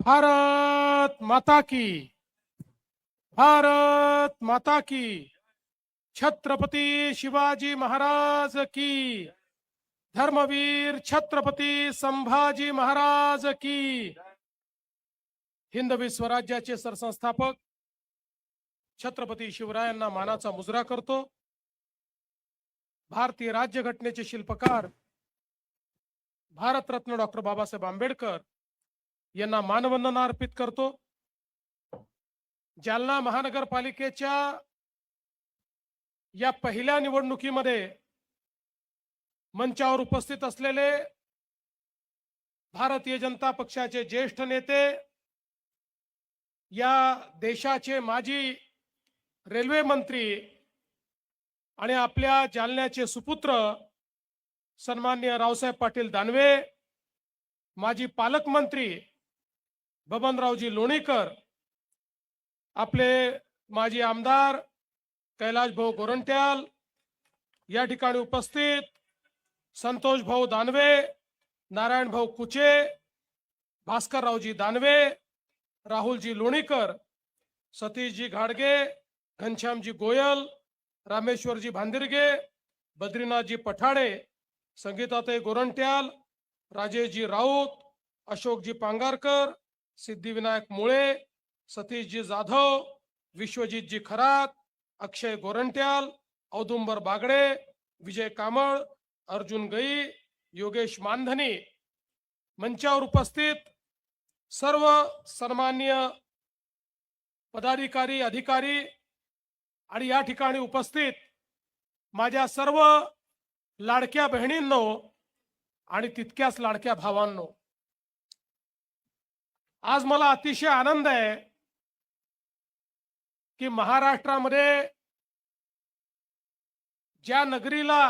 भारत माता की, भारत माता की, छत्रपती शिवाजी महाराज की, धर्मवीर छत्रपती संभाजी महाराज की। हिंदवी स्वराज्याचे सरसंस्थापक छत्रपती शिवरायांना मानाचा मुजरा करतो। भारतीय राज्यघटनेचे शिल्पकार भारतरत्न डॉक्टर बाबासाहेब आंबेडकर यांना मानवंदना अर्पित करतो। जालना महानगरपालिकेच्या या पहिल्या निवडणुकीमध्ये मंचावर उपस्थित असलेले भारतीय जनता पक्षाचे ज्येष्ठ नेते, या देशाचे माजी रेल्वे मंत्री आणि आपल्या जालन्याचे सुपुत्र सन्माननीय रावसाहेब पाटील दानवे, माजी पालकमंत्री बबनरावजी लोणीकर, आपले माजी आमदार कैलाश भाऊ गोरंट्याल, या ठिकाणी उपस्थित संतोष भाऊ दानवे, नारायण भाऊ कुचे, भास्कररावजी दानवे, राहुलजी लोणीकर, सतीशजी घाडगे, घनश्यामजी गोयल, रामेश्वरजी भांदिरगे, बद्रीनाथजी पठाडे, संगीताताई गोरंट्याल, राजेशजी राऊत, अशोकजी पांगारकर, सिद्धिविनायक मुळे, सतीशजी जाधव, विश्वजितजी खरात, अक्षय गोरंट्याल, औदुंबर बागडे, विजय कामळ, अर्जुन गई, योगेश मानधनी, मंचावर उपस्थित सर्व सन्माननीय पदाधिकारी, अधिकारी आणि या ठिकाणी उपस्थित माझ्या सर्व लाडक्या बहिणींनो आणि तितक्याच लाडक्या भावांनो, आज मला अतिशय आनंद आहे की महाराष्ट्रामध्ये ज्या नगरीला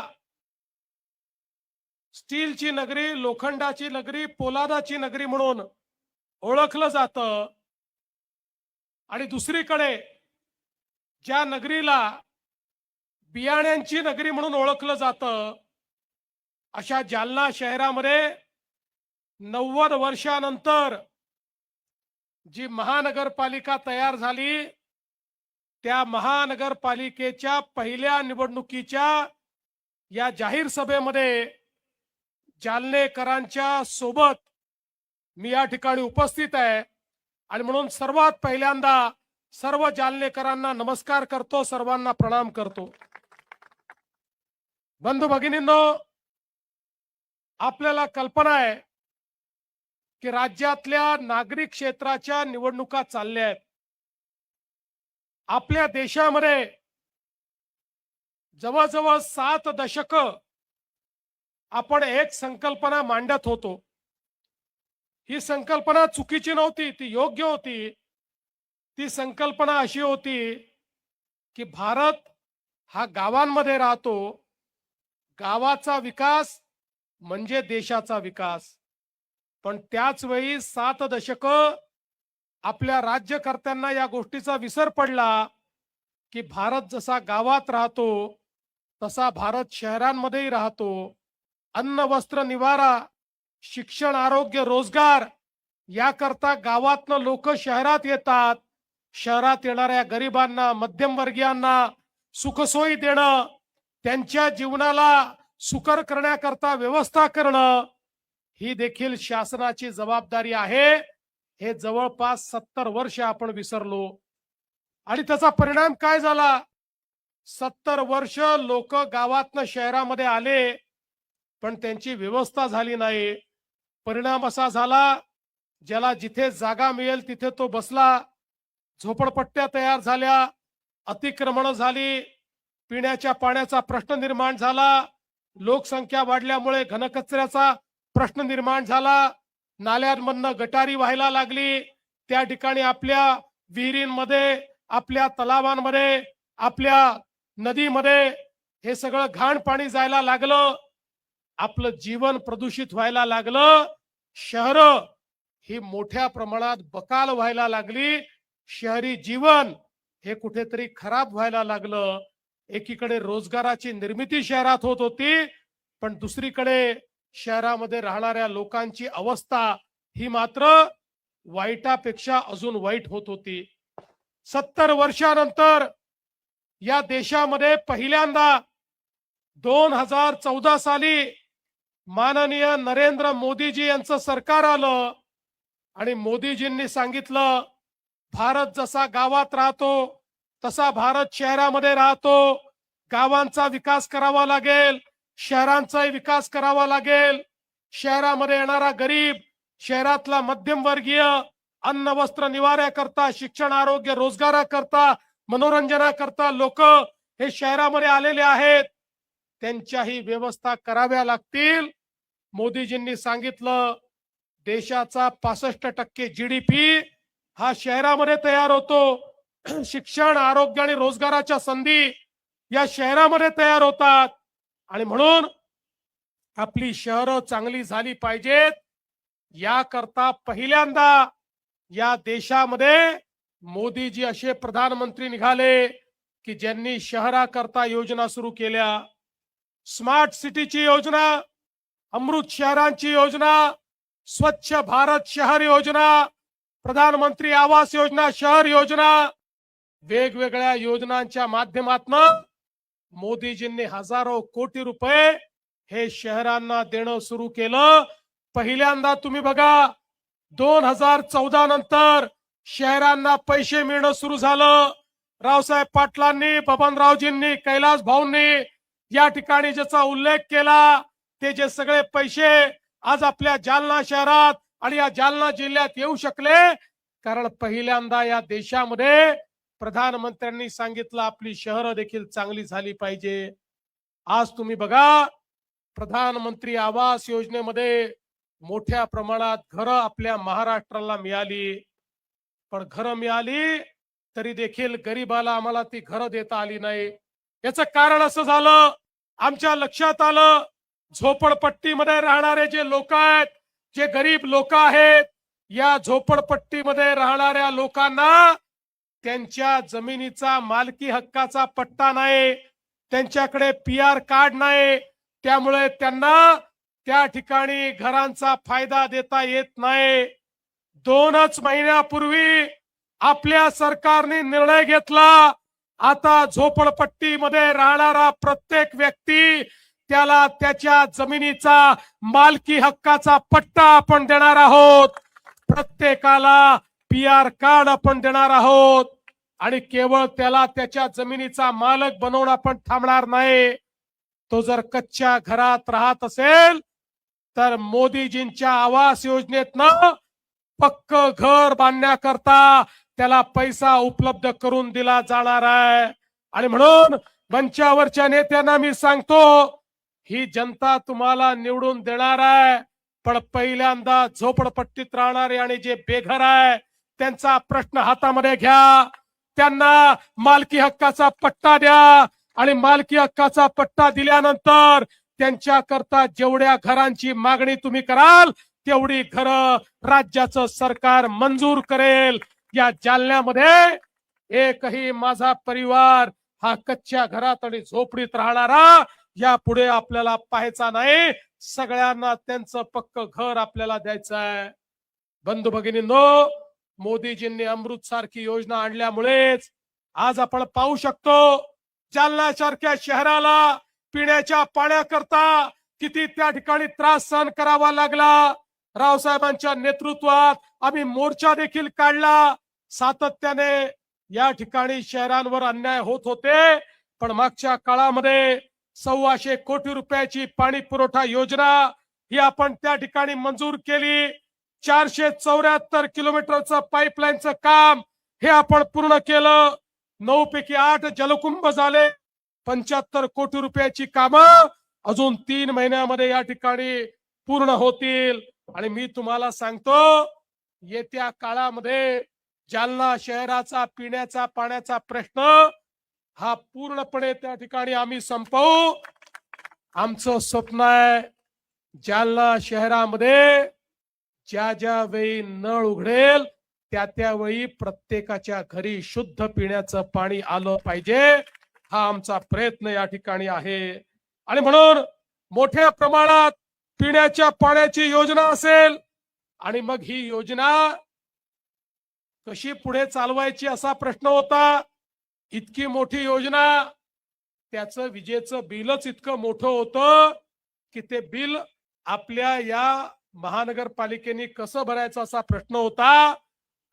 स्टीलची नगरी, लोखंडाची नगरी, पोलादाची नगरी म्हणून ओळखलं जातं, आणि दुसरीकडे ज्या नगरीला बियाण्यांची नगरी म्हणून ओळखलं जातं, अशा जालना शहरामध्ये 90 वर्षानंतर जी महानगरपालिका तयार झाली, त्या महानगरपालिकेच्या पहिल्या निवडणुकीच्या या जाहीर सभेमध्ये जालनेकरांच्या सोबत मी या ठिकाणी उपस्थित आहे। आणि म्हणून सर्वात पहिल्यांदा सर्व जालनेकरांना नमस्कार करतो, सर्वांना प्रणाम करतो। बंधू भगिनींनो, आपल्याला कल्पना आहे की राज्यातल्या नागरिक क्षेत्राच्या निवडणुका चालल्या आहेत। आपल्या देशामध्ये जवळजवळ 7 दशकं आपण एक संकल्पना मांडत होतो। ही संकल्पना चुकीची नव्हती, ती योग्य होती। ती संकल्पना अशी होती की भारत हा गावांमध्ये राहतो, गावाचा विकास म्हणजे देशाचा विकास। पण त्याच वेळी 7 दशकं आपल्या राज्यकर्त्यांना या गोष्टीचा विसर पडला की भारत जसा गावात राहतो तसा भारत शहरांमध्येही राहतो। अन्न, वस्त्र, निवारा, शिक्षण, आरोग्य, रोजगार याकरता गावातनं लोक शहरात येतात। शहरात येणाऱ्या गरिबांना, मध्यमवर्गीयांना सुखसोयी देणं, त्यांच्या जीवनाला सुकर करण्याकरता व्यवस्था करणं, ही देखील शासनाची जबाबदारी आहे। हे जवळपास 70 वर्ष आपण विसरलो। आणि त्याचा परिणाम काय झाला? 70 वर्ष लोक गावातनं शहरामध्ये आले, पण त्यांची व्यवस्था झाली नाही। परिणाम असा झाला, ज्याला जिथे जागा मिळेल तिथे तो बसला। झोपडपट्ट्या तयार झाल्या, अतिक्रमण झाली, पिण्याच्या पाण्याचा प्रश्न निर्माण झाला, लोकसंख्या वाढल्यामुळे घनकचऱ्याचा प्रश्न निर्माण झाला, नाल्यांमधनं गटारी व्हायला लागली, त्या ठिकाणी आपल्या विहिरींमध्ये, आपल्या तलावांमध्ये, आपल्या नदीमध्ये हे सगळं घाण पाणी जायला लागलं। आपलं जीवन प्रदूषित व्हायला लागलं। शहरं ही मोठ्या प्रमाणात बकाल व्हायला लागली। शहरी जीवन हे कुठेतरी खराब व्हायला लागलं। एकीकडे रोजगाराची निर्मिती शहरात होत होती, पण दुसरीकडे शहरामध्ये राहणाऱ्या लोकांची अवस्था ही मात्र वाईटापेक्षा अजून वाईट होत होती. 70 वर्षानंतर या देशामध्ये पहिल्यांदा 2014 साली माननीय नरेंद्र मोदीजी यांचं सरकार आलं आणि मोदीजींनी सांगितलं, भारत जसा गावात राहतो तसा भारत शहरामध्ये राहतो. गावांचा विकास करावा लागेल, शहरांचाही विकास करावा लागेल. शहरामध्ये येणारा गरीब, शहरातला मध्यमवर्गीय अन्न वस्त्र निवाऱ्याकरता, शिक्षण आरोग्य रोजगाराकरता, मनोरंजनाकरता लोक हे शहरामध्ये आलेले आहेत, त्यांच्याही व्यवस्था कराव्या लागतील. मोदीजींनी सांगितलं, देशाचा 65% GDP हा शहरामध्ये तयार होतो. शिक्षण, आरोग्य आणि रोजगाराच्या संधी या शहरामध्ये तयार होतात आणि म्हणून आपली शहरं चांगली झाली पाहिजेत. याकरता पहिल्यांदा या देशामध्ये मोदीजी असे प्रधानमंत्री निघाले की ज्यांनी शहराकरता योजना सुरू केल्या. स्मार्ट सिटीची योजना, अमृत शहरांची योजना, स्वच्छ भारत शहर योजना, प्रधानमंत्री आवास योजना, शहर योजना, वेगवेगळ्या योजनांच्या माध्यमातून मोदीजींनी हजारो कोटी रुपये हे शहरांना देणं सुरू केलं. पहिल्यांदा तुम्ही बघा, 2014 नंतर शहरांना पैसे मिळणं सुरू झालं. रावसाहेब पाटलांनी, बबनरावजींनी, कैलास भाऊंनी या ठिकाणी ज्याचा उल्लेख केला, ते जे सगळे पैसे आज आपल्या जालना शहरात आणि या जालना जिल्ह्यात येऊ शकले, कारण पहिल्यांदा या देशामध्ये प्रधानमंत्र्यांनी सांगितलं आपली शहरं देखील चांगली झाली पाहिजे. आज तुम्ही बघा, प्रधानमंत्री आवास योजनेमध्ये मोठ्या प्रमाणात घरं आपल्या महाराष्ट्राला मिळाली. पण घरं मिळाली तरी देखील गरीबाला आम्हाला ती घरं देता आली नाही. याचं कारण असं झालं, आमच्या लक्षात आलं, झोपडपट्टीमध्ये राहणारे जे लोक आहेत, जे गरीब लोक आहेत, या झोपडपट्टीमध्ये राहणाऱ्या लोकांना त्यांच्या जमिनीचा मालकी हक्काचा पट्टा नाही, त्यांच्याकडे PR कार्ड नाही, त्यामुळे त्यांना त्या ठिकाणी घरांचा फायदा देता येत नाही. 2च महिन्यापूर्वी आपल्या सरकारने निर्णय घेतला, आता झोपडपट्टीमध्ये राहणारा प्रत्येक व्यक्ती त्याला त्याच्या जमिनीचा मालकी हक्काचा पट्टा आपण देणार आहोत. प्रत्येकाला PR कार्ड आपण देणार आहोत आणि केवळ त्याला त्याच्या जमिनीचा मालक बनवून आपण थांबणार नाही. तो जर कच्च्या घरात राहत असेल तर मोदीजींच्या आवास योजनेतनं पक्क घर बांधण्याकरता त्याला पैसा उपलब्ध करून दिला जाणार आहे. आणि म्हणून मंचावरच्या नेत्यांना मी सांगतो, ही जनता तुम्हाला निवडून देणार आहे, पण पहिल्यांदा झोपडपट्टीत राहणारे आणि जे बेघर आहे त्यांचा प्रश्न हातामध्ये घ्या. त्यांना मालकी हक्काचा पट्टा द्या आणि मालकी हक्काचा पट्टा दिल्यानंतर त्यांच्याकरता जेवढ्या घरांची मागणी तुम्ही कराल तेवढी घरं राज्याचं सरकार मंजूर करेल. या जालन्यामध्ये एकही माझा परिवार हा कच्च्या घरात आणि झोपडीत राहणारा यापुढे आपल्याला पाहायचा नाही. सगळ्यांना त्यांचं पक्क घर आपल्याला द्यायचं आहे. बंधू भगिनींनो, मोदीजींनी अमृत सारखी योजना आणल्यामुळेच आज आपण पाहू शकतो, जालना सारख्या शहराला पिण्याच्या पाण्याकरता किती त्या ठिकाणी त्रास सहन करावा लागला. रावसाहेबांच्या नेतृत्वात आम्ही मोर्चा देखील काढला. सातत्याने या ठिकाणी शहरांवर अन्याय होत होते, पण मागच्या काळामध्ये 125 कोटी रुपयाची पाणी पुरवठा योजना ही आपण त्या ठिकाणी मंजूर केली. 474 किलोमीटरचं पाईपलाईनचं काम हे आपण पूर्ण केलं. 9 पैकी 8 जलकुंभ झाले. 75 कोटी रुपयाची कामं अजून 3 महिन्यामध्ये या ठिकाणी पूर्ण होतील. आणि मी तुम्हाला सांगतो, येत्या काळामध्ये जालना शहराचा पिण्याचा पाण्याचा प्रश्न हा पूर्णपणे त्या ठिकाणी आम्ही संपवू. आमचं स्वप्न आहे, जालना शहरामध्ये ज्या वेळी नळ उघडेल त्या वेळी प्रत्येकाच्या घरी शुद्ध पिण्याचं पाणी आलं पाहिजे. हा आमचा प्रयत्न या ठिकाणी आहे. आणि म्हणून मोठ्या प्रमाणात पिण्याच्या पाण्याची योजना असेल आणि मग ही योजना कशी पुढे चालवायची असा प्रश्न होता. इतकी मोठी योजना, त्याचं विजेचं बिलच इतकं मोठं होतं की ते बिल आपल्या या महानगरपालिकेने कसं भरायचं असा प्रश्न होता.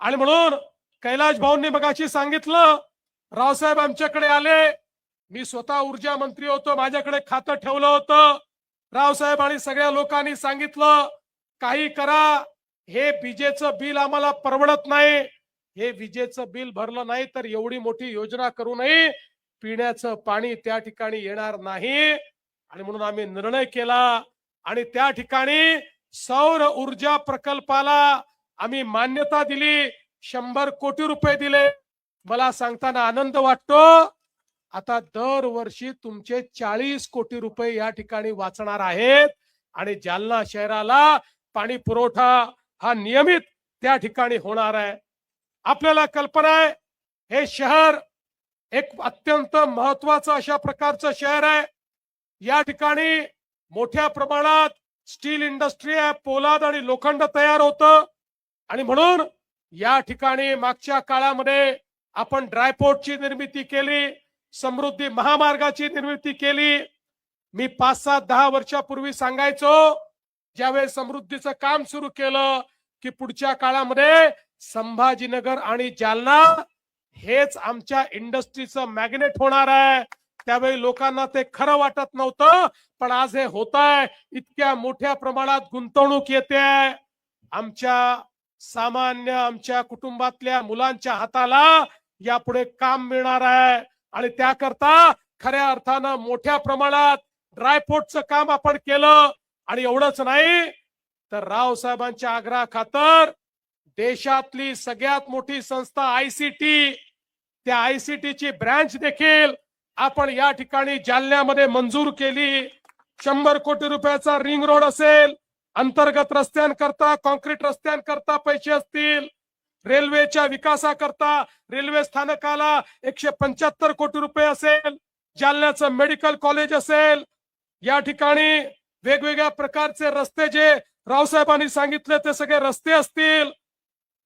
आणि म्हणून कैलाश भाऊंनी मगाशी सांगितलं, रावसाहेब आमच्याकडे आले, मी स्वतः ऊर्जा मंत्री होतो, माझ्याकडे खातं ठेवलं होतं. रावसाहेब आणि सगळ्या लोकांनी सांगितलं, काही करा, हे विजेचं बिल आम्हाला परवडत नाही, हे विजेचं बिल भरलं नाही तर एवढी मोठी योजना करू नये, पिण्याचं पाणी त्या ठिकाणी येणार नाही. आणि म्हणून आम्ही निर्णय केला आणि त्या ठिकाणी सौर ऊर्जा प्रकल्पाला आम्ही मान्यता दिली. 100 कोटी रुपये दिले. मला सांगताना आनंद वाटतो, आता दरवर्षी तुमचे 40 कोटी रुपये या ठिकाणी वाचणार आहेत आणि जालना शहराला पाणी पुरवठा हा नियमित त्या ठिकाणी होणार आहे. आपल्याला कल्पना आहे, हे शहर एक अत्यंत महत्वाचं अशा प्रकारचं शहर आहे. या ठिकाणी मोठ्या प्रमाणात स्टील इंडस्ट्री आहे, पोलाद आणि लोखंड तयार होतं. आणि म्हणून या ठिकाणी मागच्या काळामध्ये आपण ड्रायपोर्टची निर्मिती केली, समृद्धी महामार्गाची निर्मिती केली. मी 5-7-10 वर्षापूर्वी सांगायचो, ज्यावेळेस समृद्धीचं काम सुरू केलं की पुढच्या काळामध्ये संभाजीनगर आणि जालना हेच आमच्या इंडस्ट्रीचं मॅग्नेट होणार आहे. त्यावेळी लोकांना ते खरं वाटत नव्हतं, पण आज हे होत आहे. इतक्या मोठ्या प्रमाणात गुंतवणूक येते. आमच्या कुटुंबातल्या मुलांच्या हाताला यापुढे काम मिळणार आहे आणि त्याकरता खऱ्या अर्थानं मोठ्या प्रमाणात ड्रायपोर्टचं काम आपण केलं. आणि एवढंच नाही तर रावसाहेबांच्या आग्रहाखातर देशातली सगळ्यात मोठी संस्था आयसीटी, त्या आयसीटीची ब्रँच देखील आपण या ठिकाणी जालन्यामध्ये मंजूर केली. 100 कोटी रुपयाचा रिंग रोड असेल, अंतर्गत रस्त्यांकरता, कॉन्क्रीट रस्त्यांकरता पैसे असतील, रेल्वेच्या विकासाकरता रेल्वे स्थानकाला 175 कोटी रुपये असेल, जालन्याचं मेडिकल कॉलेज असेल, या ठिकाणी वेगवेगळ्या प्रकारचे रस्ते जे रावसाहेबांनी सांगितले ते सगळे रस्ते असतील,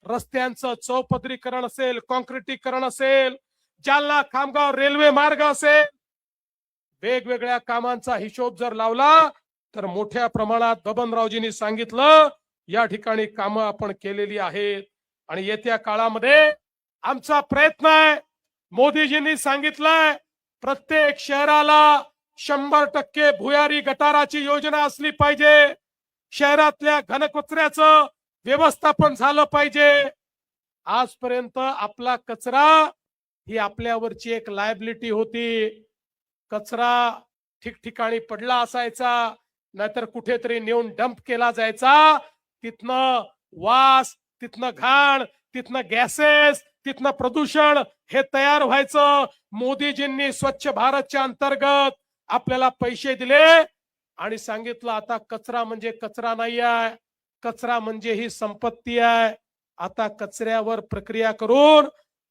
रस्त्यांचं चौपदरीकरण असेल, कॉन्क्रिटीकरण असेल, जालना खामगाव रेल्वे मार्ग असेल, वेगवेगळ्या कामांचा हिशोब जर लावला तर मोठ्या प्रमाणात बबनरावजींनी सांगितलं या ठिकाणी कामं आपण केलेली आहेत. आणि येत्या काळामध्ये आमचा प्रयत्न आहे, मोदीजींनी सांगितलंय प्रत्येक शहराला 100% भुयारी गटाराची योजना असली पाहिजे, शहरातल्या घनकचऱ्याचं व्यवस्थापन झालं पाहिजे. आजपर्यंत आपला कचरा ही आपल्यावरची एक लायबिलिटी होती. कचरा ठिकठिकाणी पडला असायचा, नाहीतर कुठेतरी नेऊन डंप केला जायचा. तिथनं वास, तिथनं घाण, तिथनं गॅसेस, तिथनं प्रदूषण हे तयार व्हायचं. मोदीजींनी स्वच्छ भारतच्या अंतर्गत आपल्याला पैसे दिले आणि सांगितलं आता कचरा म्हणजे कचरा नाही आहे, कचरा म्हणजे ही संपत्ती आहे. आता कचऱ्यावर प्रक्रिया करून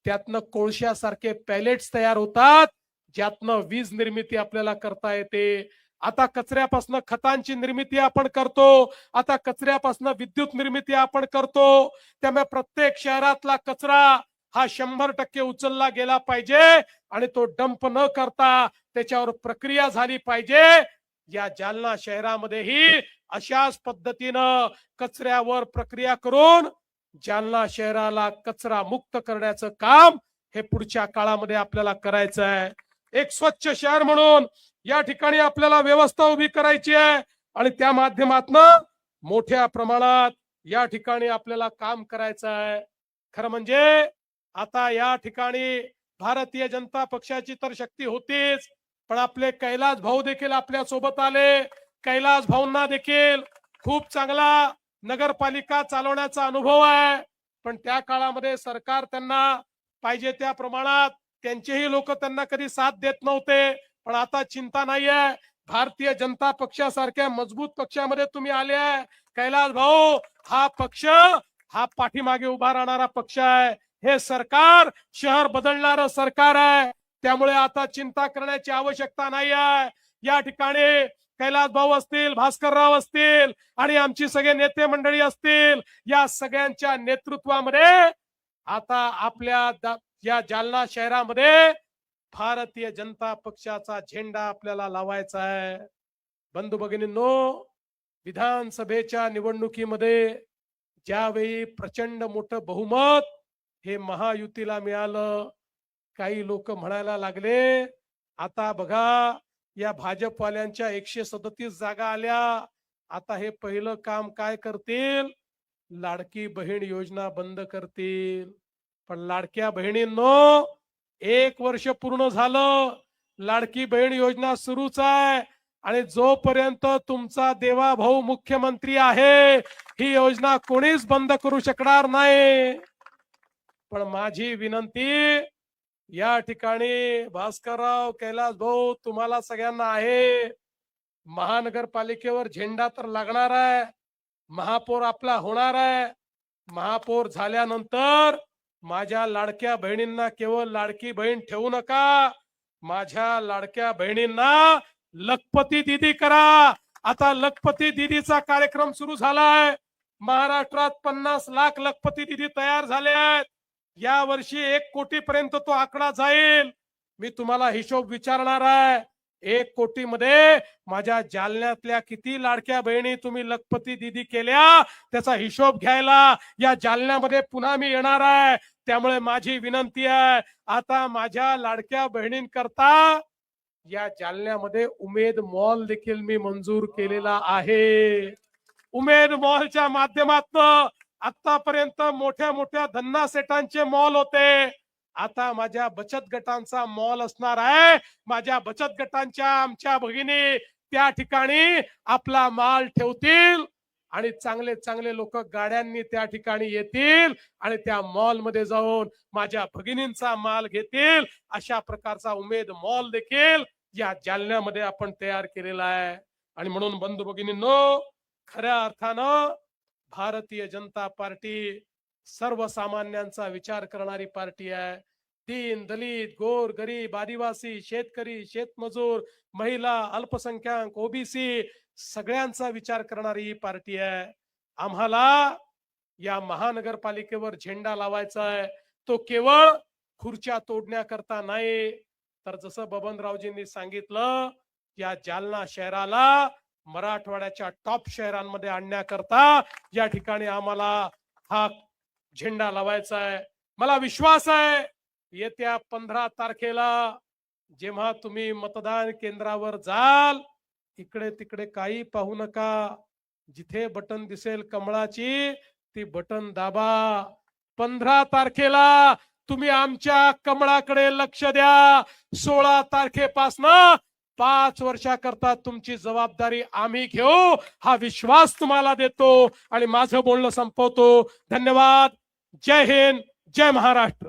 त्यातनं कोळशासारखे पॅलेट्स तयार होतात, ज्यातनं वीज निर्मिती आपल्याला करता येते. आता कचऱ्यापासून खतांची निर्मिती आपण करतो, आता कचऱ्यापासून विद्युत निर्मिती आपण करतो. त्यामुळे प्रत्येक शहरातला कचरा हा 100% उचलला गेला पाहिजे आणि तो डंप न करता त्याच्यावर प्रक्रिया झाली पाहिजे. या जालना शहरामध्येही अशाच पद्धतीनं कचऱ्यावर प्रक्रिया करून जालना शहराला कचरा मुक्त करण्याचं काम हे पुढच्या काळामध्ये आपल्याला करायचं आहे. एक स्वच्छ शहर म्हणून या ठिकाणी आपल्याला व्यवस्था उभी करायची आहे आणि त्या माध्यमातून मोठ्या प्रमाणात या ठिकाणी आपल्याला काम करायचं आहे. खरं म्हणजे आता या ठिकाणी भारतीय जनता पक्षाची तर शक्ती होतीच, पण आपले कैलास भाऊ देखील आपल्या सोबत आले. कैलास भाऊंना देखील खूप चांगला नगरपालिका चालवण्याचा अनुभव आहे, पण त्या काळामध्ये सरकार त्यांना पाहिजे त्या प्रमाणात, त्यांचेही लोक त्यांना कधी साथ देत नव्हते. पण आता चिंता नाहीये, भारतीय जनता पक्षासारख्या मजबूत पक्षामध्ये तुम्ही आले आहे. कैलास भाऊ, हा पक्ष हा पाठीमागे उभा राहणारा पक्ष आहे. हे सरकार शहर बदलणारं सरकार आहे. त्यामुळे आता चिंता करण्याची आवश्यकता नाही आहे. या ठिकाणी कैलास भाऊ असतील, भास्करराव असतील आणि आमची सगळे नेते मंडळी असतील, या सगळ्यांच्या नेतृत्वामध्ये आता आपल्या या जालना शहरामध्ये भारतीय जनता पक्षाचा झेंडा आपल्याला लावायचा आहे. बंधू भगिनींनो, विधानसभेच्या निवडणुकीमध्ये ज्यावेळी प्रचंड मोठं बहुमत हे महायुतीला मिळालं, काही लोक म्हणायला लागले, आता बघा या भाजपवाल्यांच्या 137 जागा आल्या, आता हे पहिलं काम काय करतील, लाडकी बहीण योजना बंद करतील. पण लाडक्या बहिणींनो, 1 वर्ष पूर्ण झालं, लाडकी बहीण योजना सुरूच आहे. आणि जोपर्यंत तुमचा देवा भाऊ मुख्यमंत्री आहे, ही योजना कोणीच बंद करू शकणार नाही. पण माझी विनंती या ठिकाणी भास्करराव, कैलास भाऊ, तुम्हाला सगळ्यांना आहे, महानगरपालिकेवर झेंडा तर लागणार आहे, महापौर आपला होणार आहे. महापौर झाल्यानंतर माझ्या लाडक्या बहिणींना केवळ लाडकी बहीण ठेवू नका, माझ्या लाडक्या बहिणींना लखपती दीदी करा. आता लखपती दीदीचा कार्यक्रम सुरू झालाय. महाराष्ट्रात 50 लाख लखपती दीदी तयार झाले आहेत. या वर्षी 1 कोटी पर्यंत तो आकडा जाईल. मी तुम्हाला हिशोब विचारणार आहे. 1 कोटी मध्ये माझ्या जालन्यातल्या किती लाडक्या बहिणी तुम्ही लखपती दीदी केल्या, त्याचा हिशोब घ्यायला या जालन्यामध्ये पुन्हा मी येणार आहे. त्यामुळे माझी विनंती आहे, आता माझ्या लाडक्या बहिणींकरता या जालन्यामध्ये उमेद मॉल देखील मी मंजूर केलेला आहे. उमेद मॉलच्या माध्यमातून आतापर्यंत मोठ्या मोठ्या धन्ना सेटांचे मॉल होते, आता माझ्या बचत गटांचा मॉल असणार आहे. माझ्या बचत गटांच्या आमच्या भगिनी त्या ठिकाणी आपला माल ठेवतील आणि चांगले चांगले लोक गाड्यांनी त्या ठिकाणी येतील आणि त्या मॉल मध्ये जाऊन माझ्या भगिनींचा माल घेतील. अशा प्रकारचा उमेद मॉल देखील या जालन्यामध्ये आपण तयार केलेला आहे. आणि म्हणून बंधू भगिनींनो, खऱ्या अर्थानं भारतीय जनता पार्टी सर्वसामान्यांचा विचार करणारी पार्टी आहे. दीन दलित, गोर गरीब, आदिवासी, शेतकरी, शेतमजूर, महिला, अल्पसंख्याक, ओबीसी सगळ्यांचा विचार करणारी ही पार्टी आहे. आम्हाला या महानगरपालिकेवर झेंडा लावायचा आहे, तो केवळ खुर्च्या तोडण्याकरता नाही, तर जसं बबनरावजींनी सांगितलं, या जालना शहराला मराठवाड्याच्या टॉप शहरांमध्ये आणण्याकरता या ठिकाणी आम्हाला हा झेंडा लावायचा आहे. मला विश्वास आहे, येत्या 15 तारखेला जेव्हा तुम्ही मतदान केंद्रावर जाल, इकडे तिकडे काही पाहू नका, जिथे बटन दिसेल कमळाची ती बटन दाबा. 15 तारखेला तुम्ही आमच्या कमळाकडे लक्ष द्या. 16 तारखेपासून 5 वर्षाकरता तुमची जबाबदारी आम्ही घेऊ, हा विश्वास तुम्हाला देतो आणि माझं बोलणं संपवतो. धन्यवाद. जय हिंद, जय महाराष्ट्र.